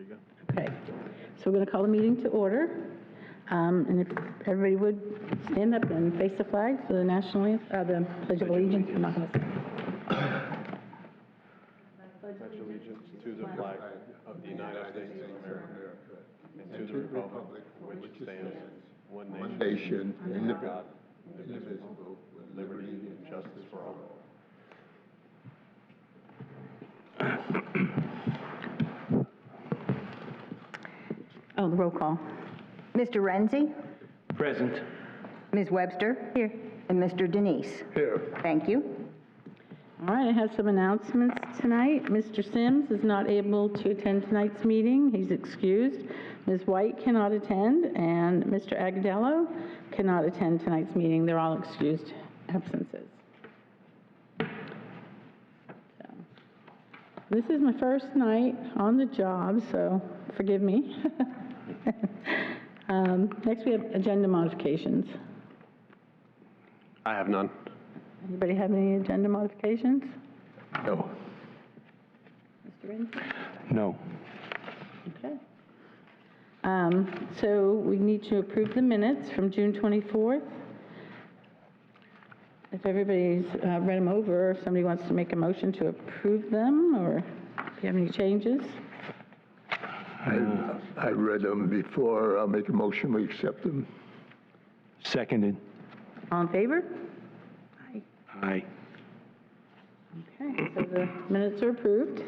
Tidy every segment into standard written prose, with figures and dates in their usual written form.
you go. Okay, so we're going to call the meeting to order. And if everybody would stand up and face the flag for the national the Pledge of Allegiance. I'm not going to say. Pledge allegiance to the flag of the United States of America and to the republic for which it stands, one nation, under God, indivisible, with liberty and justice for all. Oh, the roll call. Mr. Renzi? Present. Ms. Webster? Here. And Mr. Denise? Here. Thank you. All right, I have some announcements tonight. Mr. Sims is not able to attend tonight's meeting. He's excused. Ms. White cannot attend, and Mr. Agadello cannot attend tonight's meeting. They're all excused absences. So, this is my first night on the job, so forgive me. Next, we have agenda modifications. I have none. Anybody have any agenda modifications? No. Mr. Renzi? No. Okay. So we need to approve the minutes from June 24th. If everybody's read them over, if somebody wants to make a motion to approve them, or if you have any changes. I read them before. I'll make a motion, we accept them. Seconded. All in favor? Aye. Aye. Okay, so the minutes are approved.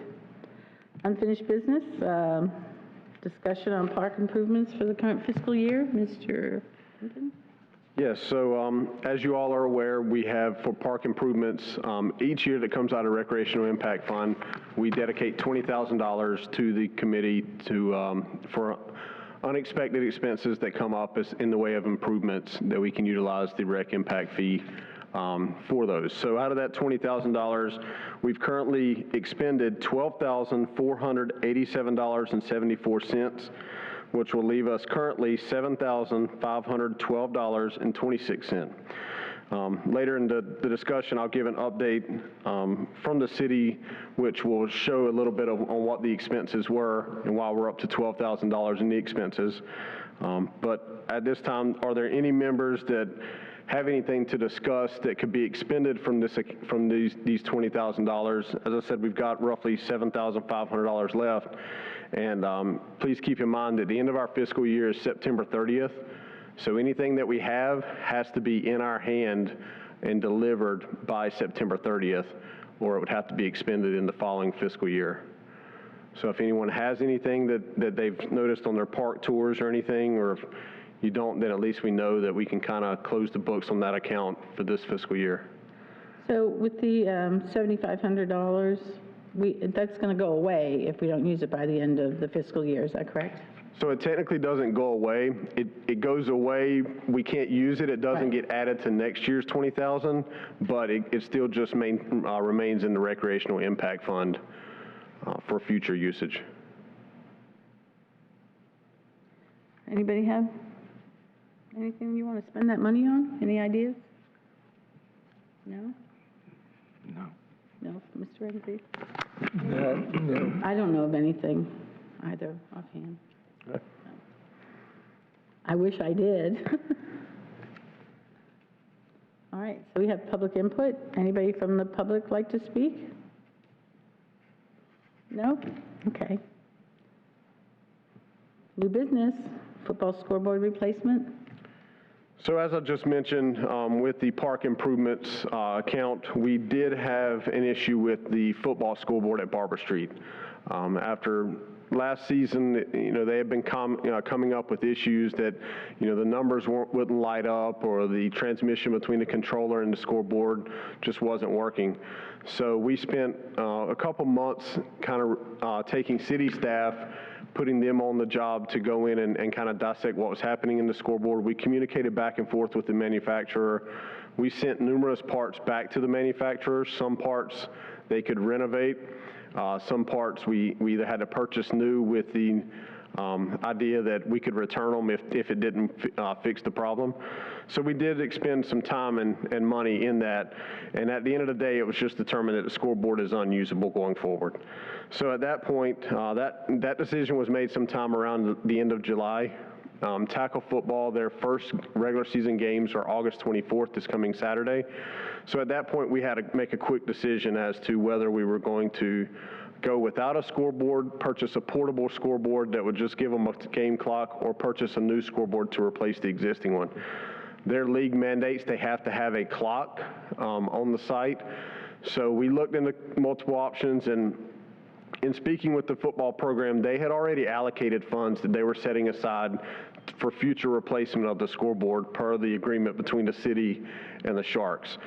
Unfinished business, discussion on park improvements for the current fiscal year. Mr. Hinton? Yes, so as you all are aware, we have for park improvements, each year that comes out of Recreational Impact Fund, we dedicate $20,000 to the committee for unexpected expenses that come up as in the way of improvements that we can utilize the rec impact fee for those. So out of that $20,000, we've currently expended $12,487.74, which will leave us currently $7,512.26. Later in the discussion, I'll give an update from the city, which will show a little bit on what the expenses were and why we're up to $12,000 in the expenses. But at this time, are there any members that have anything to discuss that could be expended from these $20,000? As I said, we've got roughly $7,500 left. And please keep in mind that the end of our fiscal year is September 30th. So anything that we have has to be in our hand and delivered by September 30th, or it would have to be expended in the following fiscal year. So if anyone has anything that they've noticed on their park tours or anything, or if you don't, then at least we know that we can kind of close the books on that account for this fiscal year. So with the $7,500, that's going to go away if we don't use it by the end of the fiscal year. Is that correct? So it technically doesn't go away. It goes away. We can't use it. It doesn't get added to next year's $20,000, but it still just remains in the Recreational Impact Fund for future usage. Anybody have anything you want to spend that money on? Any ideas? No? No. No, Mr. Renzi? No. I don't know of anything either offhand. Okay. I wish I did. All right, so we have public input. Anybody from the public like to speak? No? Okay. New business, football scoreboard replacement. So as I just mentioned, with the park improvements account, we did have an issue with the football scoreboard at Barber Street. After last season, they had been coming up with issues that, the numbers wouldn't light up, or the transmission between the controller and the scoreboard just wasn't working. So we spent a couple months kind of taking city staff, putting them on the job to go in and kind of dissect what was happening in the scoreboard. We communicated back and forth with the manufacturer. We sent numerous parts back to the manufacturer. Some parts they could renovate. Some parts we either had to purchase new with the idea that we could return them if it didn't fix the problem. So we did expend some time and money in that, and at the end of the day, it was just determined that the scoreboard is unusable going forward. So at that point, that decision was made sometime around the end of July. Tackle football, their first regular season games are August 24th, this coming Saturday. So at that point, we had to make a quick decision as to whether we were going to go without a scoreboard, purchase a portable scoreboard that would just give them a game clock, or purchase a new scoreboard to replace the existing one. Their league mandates they have to have a clock on the site. So we looked into multiple options, and in speaking with the football program, they had already allocated funds that they were setting aside for future replacement of the scoreboard per the agreement between the city and the Sharks.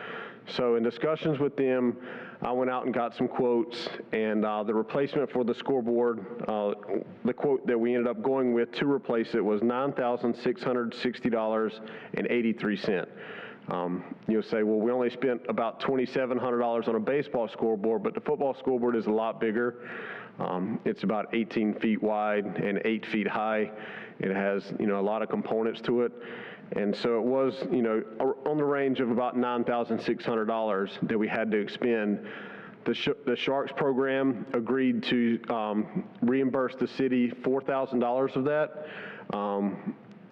So in discussions with them, I went out and got some quotes, and the replacement for the scoreboard, the quote that we ended up going with to replace it was $9,660.83. You'll say, well, we only spent about $2,700 on a baseball scoreboard, but the football scoreboard is a lot bigger. It's about 18 feet wide and 8 feet high. It has, a lot of components to it. And so it was, on the range of about $9,600 that we had to expend. The Sharks program agreed to reimburse the city $4,000 of that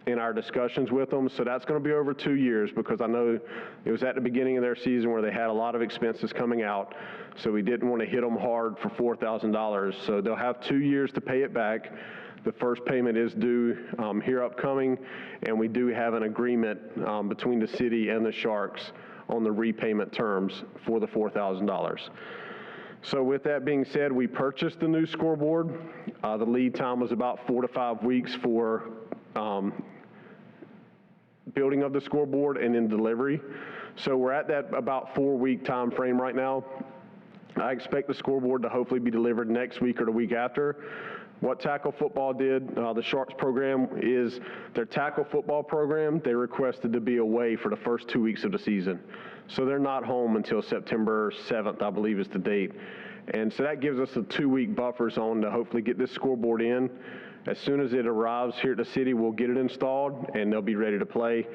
in our discussions with them. So that's going to be over 2 years, because I know it was at the beginning of their season where they had a lot of expenses coming out. So we didn't want to hit them hard for $4,000. So they'll have 2 years to pay it back. The first payment is due here upcoming, and we do have an agreement between the city and the Sharks on the repayment terms for the $4,000. So with that being said, we purchased the new scoreboard. The lead time was about 4 to 5 weeks for building of the scoreboard and in delivery. So we're at that about 4-week time frame right now. I expect the scoreboard to hopefully be delivered next week or the week after. What tackle football did, the Sharks program, is their tackle football program, they requested to be away for the first 2 weeks of the season. So they're not home until September 7th, I believe is the date. And so that gives us a 2-week buffer zone to hopefully get this scoreboard in. As soon as it arrives here at the city, we'll get it installed, and they'll be ready to play.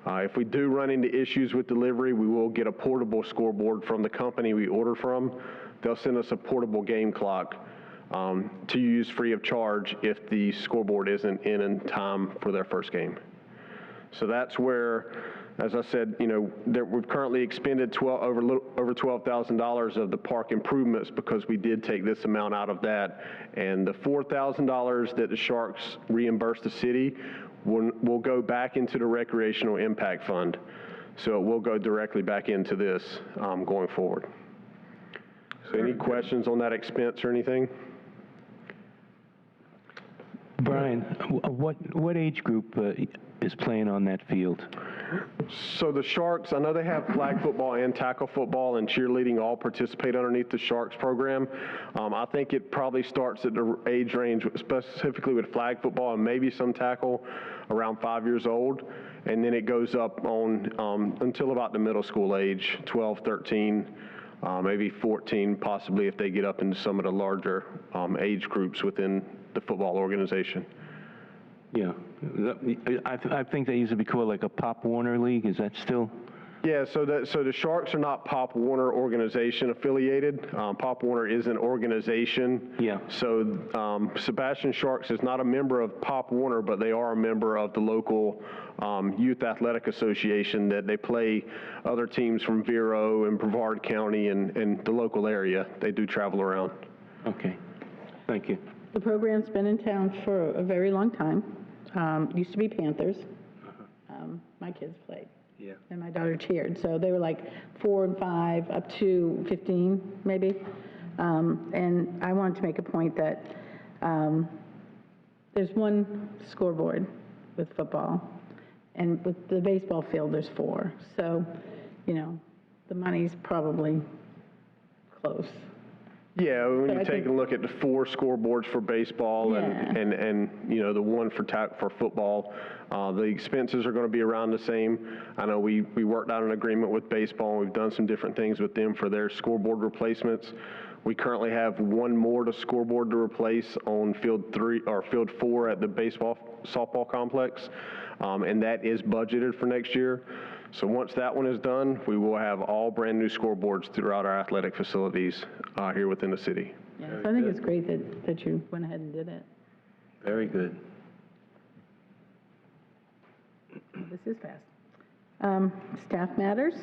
If we do run into issues with delivery, we will get a portable scoreboard from the company we order from. They'll send us a portable game clock to use free of charge if the scoreboard isn't in time for their first game. So that's where, as I said, we've currently expended over $12,000 of the park improvements, because we did take this amount out of that. And the $4,000 that the Sharks reimbursed the city will go back into the Recreational Impact Fund. So it will go directly back into this going forward. So any questions on that expense or anything? Brian, what age group is playing on that field? So the Sharks, I know they have flag football and tackle football, and cheerleading all participate underneath the Sharks program. I think it probably starts at the age range, specifically with flag football and maybe some tackle, around 5 years old. And then it goes up on until about the middle school age, 12, 13, maybe 14, possibly if they get up into some of the larger age groups within the football organization. Yeah, I think they used to be called like a Pop Warner League. Is that still? Yeah, so the Sharks are not Pop Warner organization affiliated. Pop Warner is an organization. Yeah. So Sebastian Sharks is not a member of Pop Warner, but they are a member of the local Youth Athletic Association that they play other teams from Vero and Brevard County and the local area. They do travel around. Okay, thank you. The program's been in town for a very long time. Used to be Panthers. My kids played. Yeah. And my daughter cheered. So they were like 4 and 5 up to 15, maybe. And I wanted to make a point that there's one scoreboard with football, and with the baseball field, there's 4. So, the money's probably close. Yeah, when So you I take think- a look at the 4 scoreboards for baseball Yeah. and you know, the 1 for football, the expenses are going to be around the same. I know we worked out an agreement with baseball, and we've done some different things with them for their scoreboard replacements. We currently have 1 more scoreboard to replace on field 4 at the baseball softball complex, and that is budgeted for next year. So once that one is done, we will have all brand-new scoreboards throughout our athletic facilities here within the city. Yeah, so I think it's great that you went ahead and did it. Very good. This is fast. Staff matters?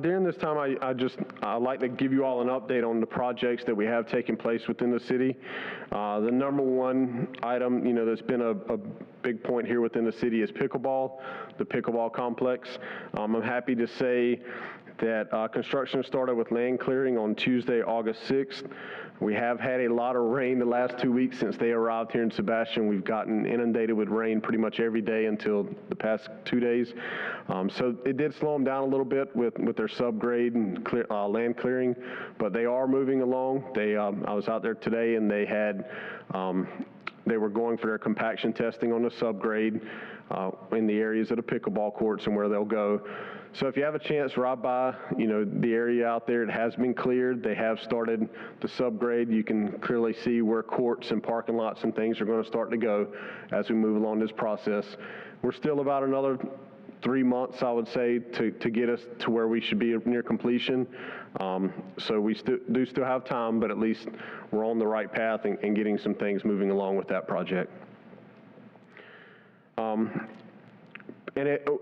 During this time, I'd like to give you all an update on the projects that we have taking place within the city. The number 1 item, you know, that's been a big point here within the city is pickleball, the pickleball complex. I'm happy to say that construction started with land clearing on Tuesday, August 6th. We have had a lot of rain the last 2 weeks since they arrived here in Sebastian. We've gotten inundated with rain pretty much every day until the past 2 days. So it did slow them down a little bit with their subgrade and land clearing, but they are moving along. I was out there today, and they were going for their compaction testing on the subgrade in the areas of the pickleball courts and where they'll go. So if you have a chance, ride by, you know, the area out there. It has been cleared. They have started the subgrade. You can clearly see where courts and parking lots and things are going to start to go as we move along this process. We're still about another 3 months, I would say, to get us to where we should be near completion. So we do still have time, but at least we're on the right path and getting some things moving along with that project.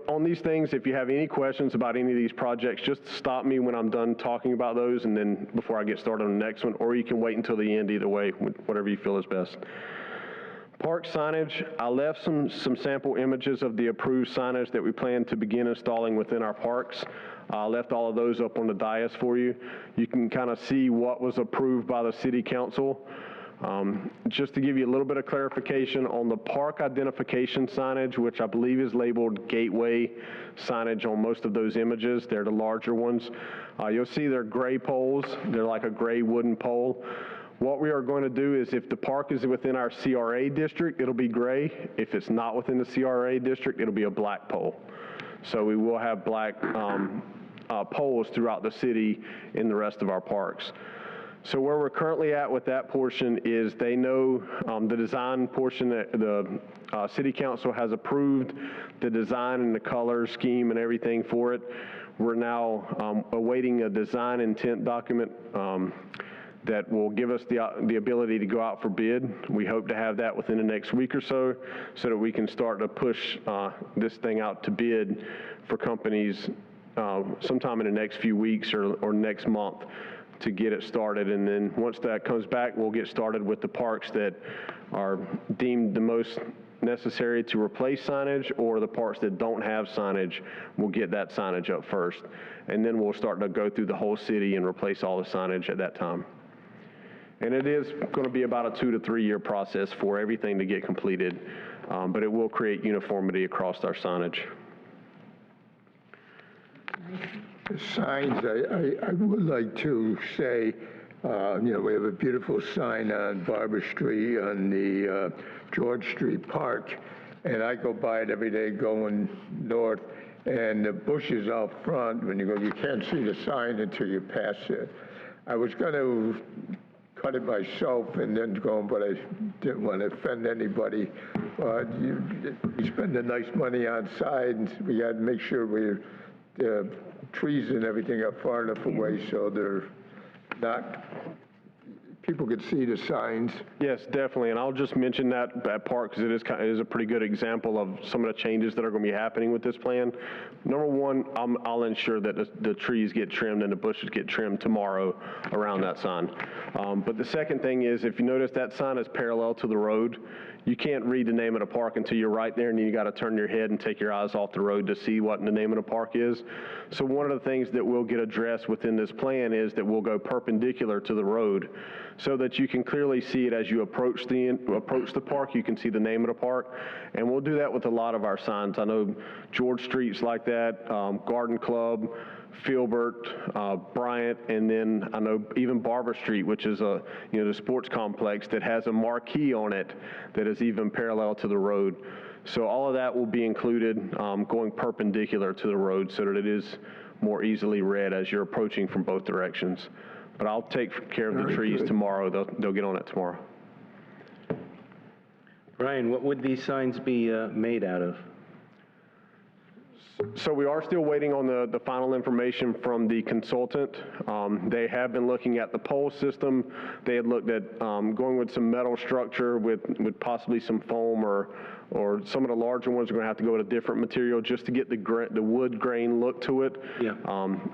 On these things, if you have any questions about any of these projects, just stop me when I'm done talking about those, and then before I get started on the next one, or you can wait until the end, either way, whatever you feel is best. Park signage, I left some sample images of the approved signage that we plan to begin installing within our parks. I left all of those up on the dais for you. You can kind of see what was approved by the city council. Just to give you a little bit of clarification on the park identification signage, which I believe is labeled gateway signage on most of those images. They're the larger ones. You'll see they're gray poles. They're like a gray wooden pole. What we are going to do is if the park is within our CRA district, it'll be gray. If it's not within the CRA district, it'll be a black pole. So we will have black poles throughout the city in the rest of our parks. So where we're currently at with that portion is they know the design portion that the city council has approved the design and the color scheme and everything for it. We're now awaiting a design intent document that will give us the ability to go out for bid. We hope to have that within the next week or so that we can start to push this thing out to bid for companies sometime in the next few weeks or next month to get it started. And then once that comes back, we'll get started with the parks that are deemed the most necessary to replace signage, or the parks that don't have signage, we'll get that signage up first. And then we'll start to go through the whole city and replace all the signage at that time. And it is going to be about a 2 to 3 year process for everything to get completed, but it will create uniformity across our signage. The signs, I would like to say, you know, we have a beautiful sign on Barber Street on the George Street Park, and I go by it every day going north, and the bushes out front, when you go, you can't see the sign until you pass it. I was going to cut it myself and then go, but I didn't want to offend anybody. We spend the nice money on signs. We got to make sure the trees and everything are far enough away so they're not, people could see the signs. Yes, definitely, and I'll just mention that part because it is a pretty good example of some of the changes that are going to be happening with this plan. Number one, I'll ensure that the trees get trimmed and the bushes get trimmed tomorrow around that sign. But the second thing is, if you notice that sign is parallel to the road, you can't read the name of the park until you're right there, and you got to turn your head and take your eyes off the road to see what the name of the park is. So one of the things that will get addressed within this plan is that we'll go perpendicular to the road. so that you can clearly see it as you approach the park. You can see the name of the park. And we'll do that with a lot of our signs. I know George Street's like that, Garden Club, Filbert, Bryant, and then I know even Barber Street, which is the sports complex that has a marquee on it that is even parallel to the road. So all of that will be included going perpendicular to the road so that it is more easily read as you're approaching from both directions. But I'll take care of the Very trees good. tomorrow. They'll get on it tomorrow. Brian, what would these signs be made out of? So we are still waiting on the final information from the consultant. They have been looking at the pole system. They had looked at going with some metal structure with possibly some foam, or some of the larger ones are going to have to go with a different material just to get the wood grain look to it. Yeah.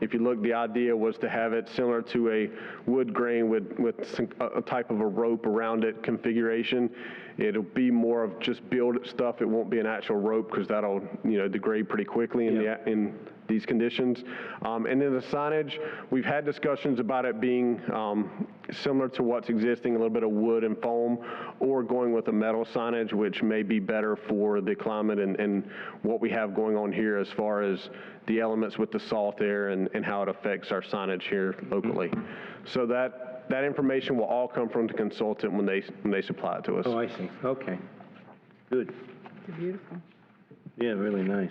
If you look, the idea was to have it similar to a wood grain with a type of a rope around it configuration. It'll be more of just build stuff. It won't be an actual rope because that'll degrade pretty quickly in these conditions. And then the signage, we've had discussions about it being similar to what's existing, a little bit of wood and foam, or going with a metal signage, which may be better for the climate and what we have going on here as far as the elements with the salt air and how it affects our signage here locally. So that information will all come from the consultant when they supply it to us. Oh, I see. Okay. Good. Beautiful. Yeah, really nice.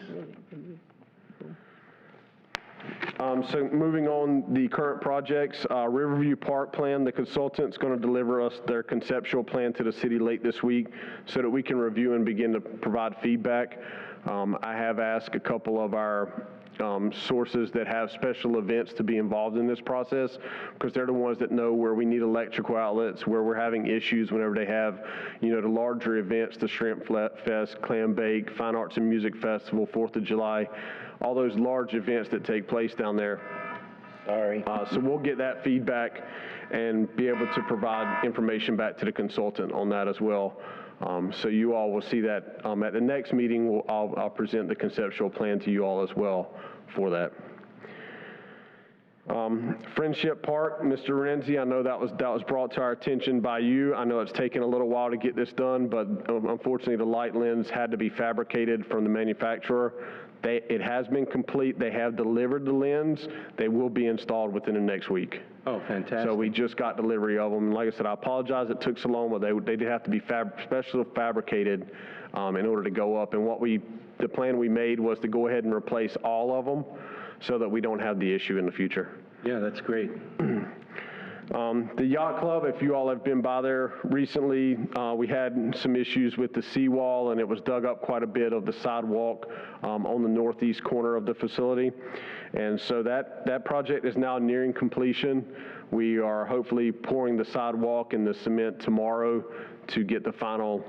So moving on, the current projects, Riverview Park plan, the consultant's going to deliver us their conceptual plan to the city late this week so that we can review and begin to provide feedback. I have asked a couple of our sources that have special events to be involved in this process because they're the ones that know where we need electrical outlets, where we're having issues whenever they have, the larger events, the Shrimp Fest, Clam Bake, Fine Arts and Music Festival, 4th of July, all those large events that take place down there. Sorry. So we'll get that feedback and be able to provide information back to the consultant on that as well. So you all will see that at the next meeting. I'll present the conceptual plan to you all as well for that. Friendship Park, Mr. Renzi, I know that was brought to our attention by you. I know it's taken a little while to get this done, but unfortunately the light lens had to be fabricated from the manufacturer. It has been complete. They have delivered the lens. They will be installed within the next week. Oh, fantastic. So we just got delivery of them. Like I said, I apologize it took so long, but they did have to be specially fabricated in order to go up. And the plan we made was to go ahead and replace all of them so that we don't have the issue in the future. Yeah, that's great. The yacht club, if you all have been by there recently, we had some issues with the seawall, and it was dug up quite a bit of the sidewalk on the northeast corner of the facility. And so that project is now nearing completion. We are hopefully pouring the sidewalk and the cement tomorrow to get the final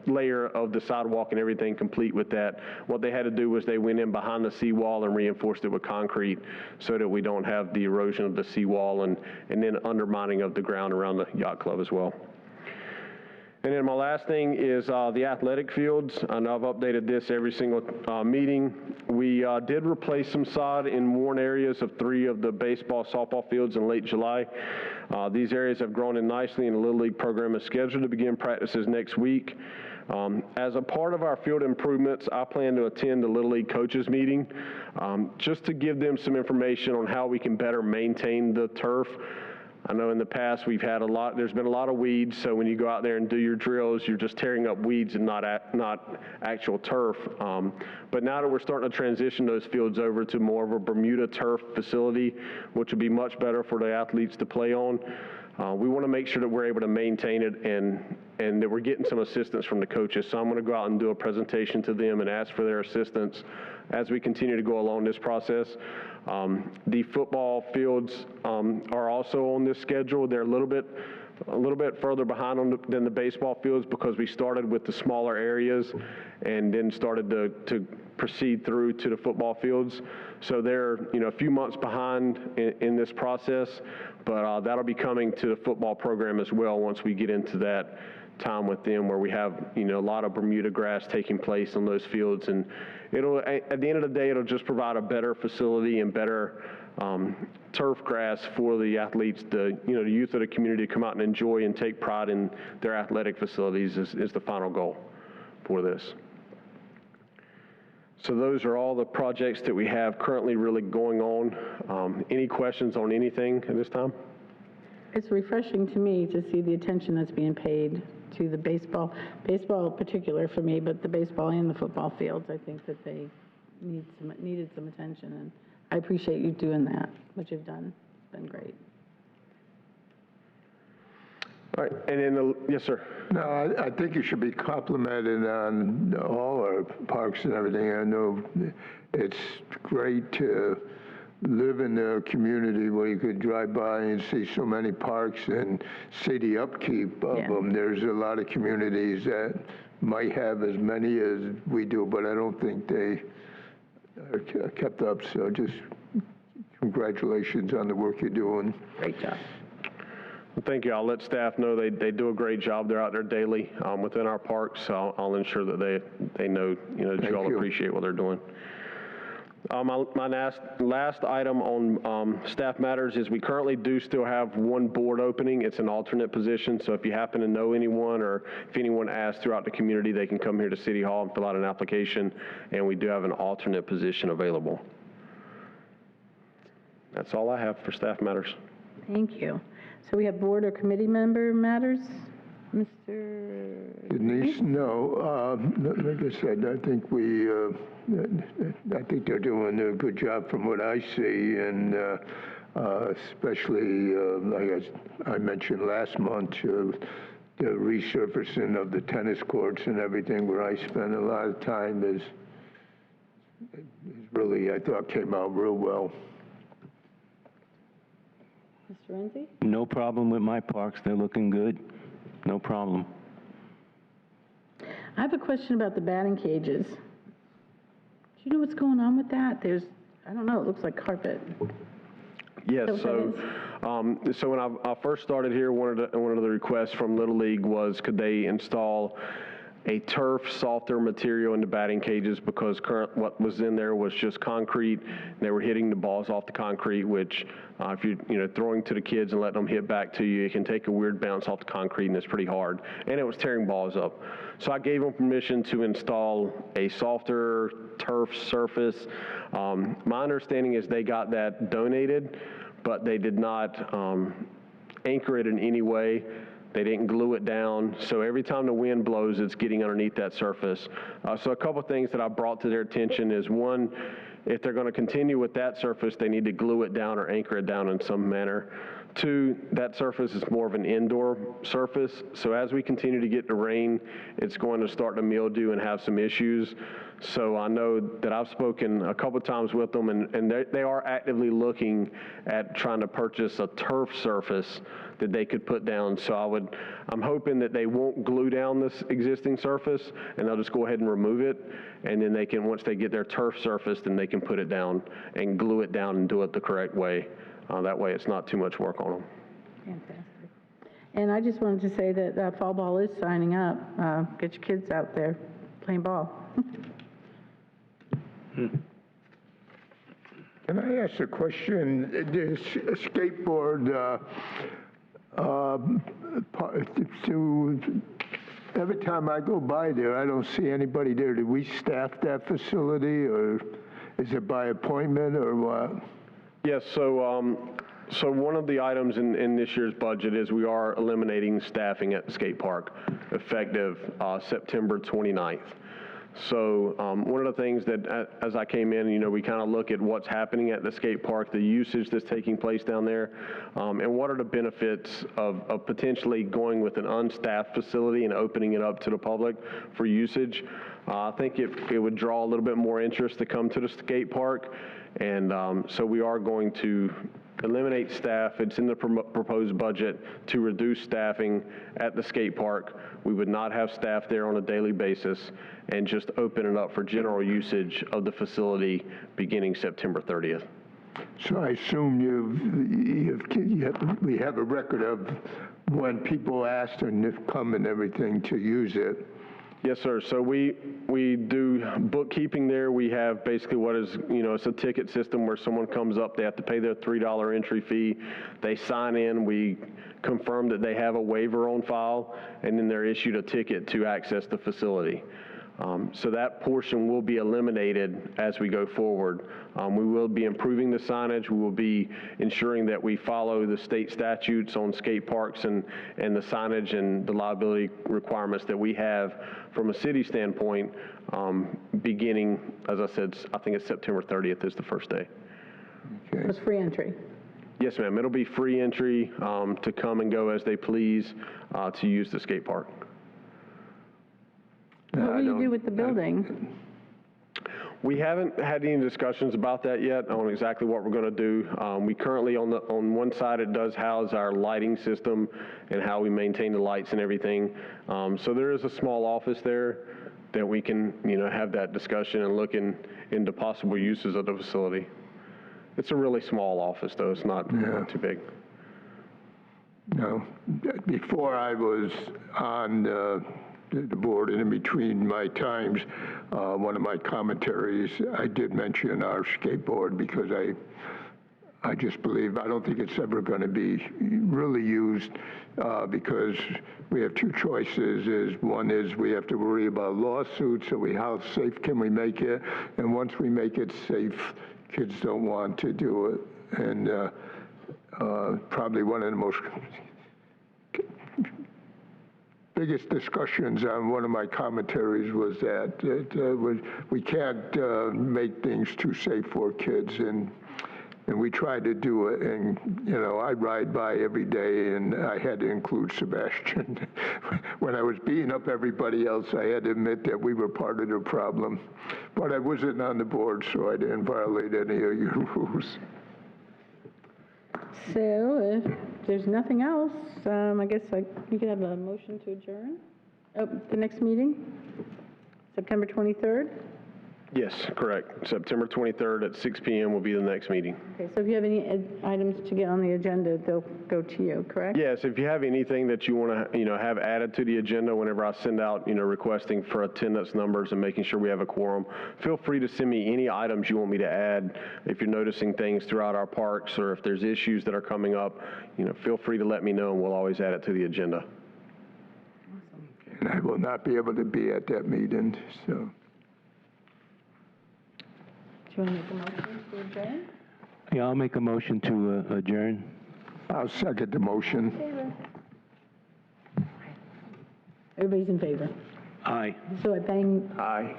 layer of the sidewalk and everything complete with that. What they had to do was they went in behind the seawall and reinforced it with concrete so that we don't have the erosion of the seawall and then undermining of the ground around the yacht club as well. And then my last thing is the athletic fields. I know I've updated this every single meeting. We did replace some sod in worn areas of 3 of the baseball, softball fields in late July. These areas have grown in nicely, and the Little League program is scheduled to begin practices next week. As a part of our field improvements, I plan to attend the Little League coaches meeting just to give them some information on how we can better maintain the turf. I know in the past there's been a lot of weeds, so when you go out there and do your drills, you're just tearing up weeds and not actual turf. But now that we're starting to transition those fields over to more of a Bermuda turf facility, which will be much better for the athletes to play on, we want to make sure that we're able to maintain it and that we're getting some assistance from the coaches. So I'm going to go out and do a presentation to them and ask for their assistance as we continue to go along this process. The football fields are also on this schedule. They're a little bit further behind than the baseball fields because we started with the smaller areas and then started to proceed through to the football fields. So they're a few months behind in this process, but that'll be coming to the football program as well once we get into that time with them where we have a lot of Bermuda grass taking place on those fields, and at the end of the day it'll just provide a better facility and better turf grass for the athletes, the youth of the community to come out and enjoy and take pride in their athletic facilities is the final goal for this. So those are all the projects that we have currently really going on. Any questions on anything at this time? It's refreshing to me to see the attention that's being paid to the baseball in particular for me, but the baseball and the football fields. I think that they needed some attention, and I appreciate you doing that, what you've done. It's been great. All right, and then, yes, sir. No, I think you should be complimented on all our parks and everything. I know it's great to live in a community where you could drive by and see so many parks and see the upkeep of them. There's a lot of communities that might have as many as we do, but I don't think they are kept up. So just congratulations on the work you're doing. Great job. Thank you. I'll let staff know they do a great job. They're out there daily within our parks. So I'll ensure that they know that you all appreciate what they're doing. My last item on staff matters is we currently do still have one board opening. It's an alternate position. So if you happen to know anyone, or if anyone asks throughout the community, they can come here to City Hall and fill out an application. And we do have an alternate position available. That's all I have for staff matters. Thank you. So we have board or committee member matters. Mr. Denise, no. Like I said, I think they're doing a good job from what I see, and especially like I mentioned last month, the resurfacing of the tennis courts and everything, where I spent a lot of time, is really, I thought, came out real well. Mr. Renzi? No problem with my parks. They're looking good. No problem. I have a question about the batting cages. Do you know what's going on with that? I don't know, it looks like carpet. Yes, so when I first started here, one of the requests from Little League was, could they install a turf softer material in the batting cages, because what was in there was just concrete. They were hitting the balls off the concrete, which if you're throwing to the kids and letting them hit back to you, it can take a weird bounce off the concrete, and it's pretty hard. And it was tearing balls up. So I gave them permission to install a softer turf surface. My understanding is they got that donated, but they did not anchor it in any way. They didn't glue it down, so every time the wind blows, it's getting underneath that surface. So a couple things that I brought to their attention is, one, if they're going to continue with that surface, they need to glue it down or anchor it down in some manner. Two, that surface is more of an indoor surface, so as we continue to get the rain, it's going to start to mildew and have some issues. So I know that I've spoken a couple times with them, and they are actively looking at trying to purchase a turf surface that they could put down. So I'm hoping that they won't glue down this existing surface, and they'll just go ahead and remove it, and then they can, once they get their turf surface, then they can put it down and glue it down and do it the correct way. That way it's not too much work on them. Fantastic. And I just wanted to say that fall ball is signing up. Get your kids out there playing ball. Can I ask a question? The skateboard, every time I go by there, I don't see anybody there. Do we staff that facility, or is it by appointment, or what? Yes, so one of the items in this year's budget is we are eliminating staffing at the skate park effective September 29th. So one of the things that, as I came in, we kind of look at what's happening at the skate park, the usage that's taking place down there, and what are the benefits of potentially going with an unstaffed facility and opening it up to the public for usage. I think it would draw a little bit more interest to come to the skate park, and so we are going to eliminate staff. It's in the proposed budget to reduce staffing at the skate park. We would not have staff there on a daily basis, and just open it up for general usage of the facility beginning September 30th. So I assume we have a record of when people asked and come and everything to use it. Yes, sir. So we do bookkeeping there. We have basically what is, it's a ticket system where someone comes up, they have to pay their $3 entry fee. They sign in, we confirm that they have a waiver on file, and then they're issued a ticket to access the facility. So that portion will be eliminated as we go forward. We will be improving the signage. We will be ensuring that we follow the state statutes on skate parks and the signage and the liability requirements that we have from a city standpoint, beginning, as I said, I think it's September 30th is the first day. Okay. It's free entry. Yes, ma'am. It'll be free entry to come and go as they please to use the skate park. What will you do with the building? We haven't had any discussions about that yet on exactly what we're going to do. We currently, on one side, it does house our lighting system and how we maintain the lights and everything. So there is a small office there that we can, have that discussion and look into possible uses of the facility. It's a really small office, though. It's not too big. No, before I was on the board, and in between my times, one of my commentaries, I did mention our skateboard because I just believe, I don't think it's ever going to be really used because we have two choices. One is we have to worry about lawsuits, so how safe can we make it? And once we make it safe, kids don't want to do it. And probably one of the most biggest discussions on one of my commentaries was that we can't make things too safe for kids, and we try to do it. And I ride by every day, and I had to include Sebastian. When I was beating up everybody else, I had to admit that we were part of the problem. But I wasn't on the board, so I didn't violate any of your rules. So if there's nothing else, I guess we could have a motion to adjourn. Oh, the next meeting, September 23rd? Yes, correct. September 23rd at 6 p.m. will be the next meeting. Okay, so if you have any items to get on the agenda, they'll go to you, correct? Yes, if you have anything that you want to, have added to the agenda whenever I send out, requesting for attendance numbers and making sure we have a quorum, feel free to send me any items you want me to add. If you're noticing things throughout our parks or if there's issues that are coming up, feel free to let me know and we'll always add it to the agenda. And I will not be able to be at that meeting, so. Do you want to make a motion to adjourn? Yeah, I'll make a motion to adjourn. I'll second the motion. Favor? Everybody's in favor. Aye. So I bang Aye.